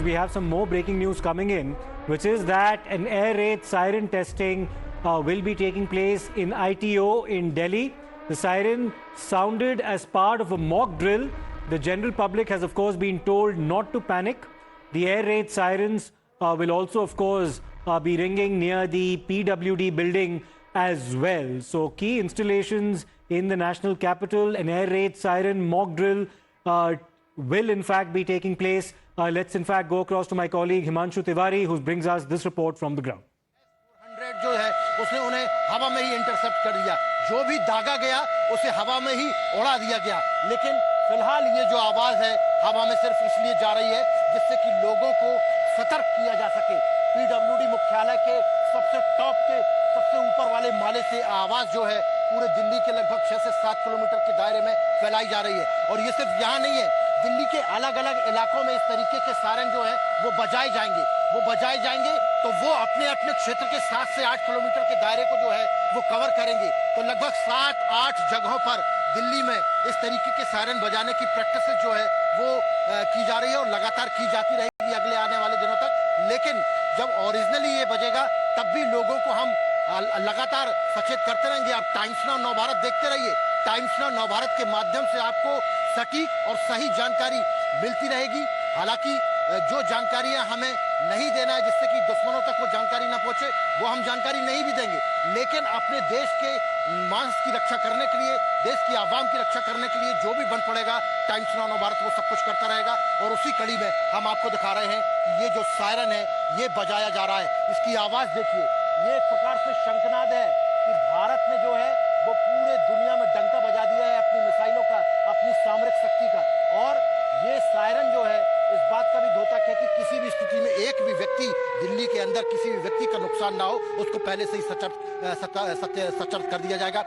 because we have some more breaking news coming in, which is that an air raid siren testing will be taking place in ITO in Delhi. The siren sounded as part of a mock drill. The general public has, of course, been told not to panic. The air raid sirens will also, of course, be ringing near the PWD building as well. So key installations in the national capital, an air raid siren mock drill will in fact be taking place. Let's in fact go across to my colleague Himanshu Tiwari, who brings us this report from the ground. 100 जो है उसने उन्हें हवा में ही intercept कर दिया, जो भी दागा गया उसे हवा में ही उड़ा दिया गया। लेकिन फिलहाल ये जो आवाज है हवा में सिर्फ इसलिए जा रही है जिससे कि लोगों को सतर्क किया जा सके। पीडब्ल्यूडी मुख्यालय के सबसे टॉप के सबसे ऊपर वाले माले से आवाज जो है पूरे दिल्ली के लगभग 6 से 7 किलोमीटर के दायरे में फैलाई जा रही है। और ये सिर्फ यहाँ नहीं है, दिल्ली के अलग अलग इलाकों में इस तरीके के सायरन जो है वो बजाए जाएंगे तो वो अपने अपने क्षेत्र के 7 से 8 किलोमीटर के दायरे को जो है वो कवर करेंगे। तो लगभग 7-8 जगहों पर दिल्ली में इस तरीके के सायरन बजाने की प्रैक्टिस जो है वो की जा रही है और लगातार की जाती रहेगी अगले आने वाले दिनों तक। लेकिन जब ओरिजिनली ये बजेगा तब भी लोगों को हम लगातार सचेत करते रहेंगे। आप टाइम्स नाउ नवभारत देखते रहिए। टाइम्स नाउ नवभारत के माध्यम से आपको सटीक और सही जानकारी मिलती रहेगी। हालांकि जो जानकारियां हमें नहीं देना है जिससे कि दुश्मनों तक वो जानकारी ना पहुंचे, वो हम जानकारी नहीं भी देंगे। लेकिन अपने देश के मांस की रक्षा करने के लिए, देश की आवाम की रक्षा करने के लिए जो भी बन पड़ेगा, टाइम्स नाउ नवभारत वो सब कुछ करता रहेगा। और उसी कड़ी में हम आपको दिखा रहे हैं कि ये जो सायरन है ये बजाया जा रहा है। इसकी आवाज देखिए, ये एक प्रकार से शंखनाद है कि भारत ने जो है वो पूरे दुनिया में डंका बजा दिया है अपनी मिसाइलों का, अपनी सामरिक शक्ति का। और ये सायरन जो है इस बात का भी द्योतक है कि किसी भी स्थिति में एक भी व्यक्ति दिल्ली के अंदर किसी भी व्यक्ति का नुकसान ना हो, उसको पहले से ही सतर्क कर दिया जाएगा।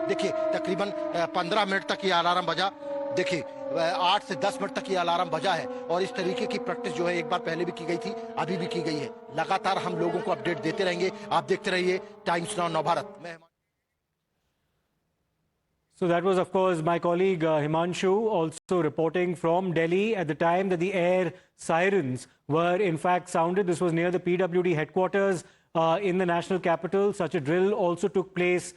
देखिए तकरीबन 15 मिनट तक ये अलार्म बजा। देखिए 8 से 10 मिनट तक ये अलार्म बजा है और इस तरीके की प्रैक्टिस जो है एक बार पहले भी की गई थी, अभी भी की गई है। लगातार हम लोगों को अपडेट देते रहेंगे। आप देखते रहिए times now Navbharat. So that was, of course, my colleague Himanshu also reporting from Delhi at the time that the air sirens were in fact sounded. This was near the PWD headquarters in the national capital. Such a drill also took place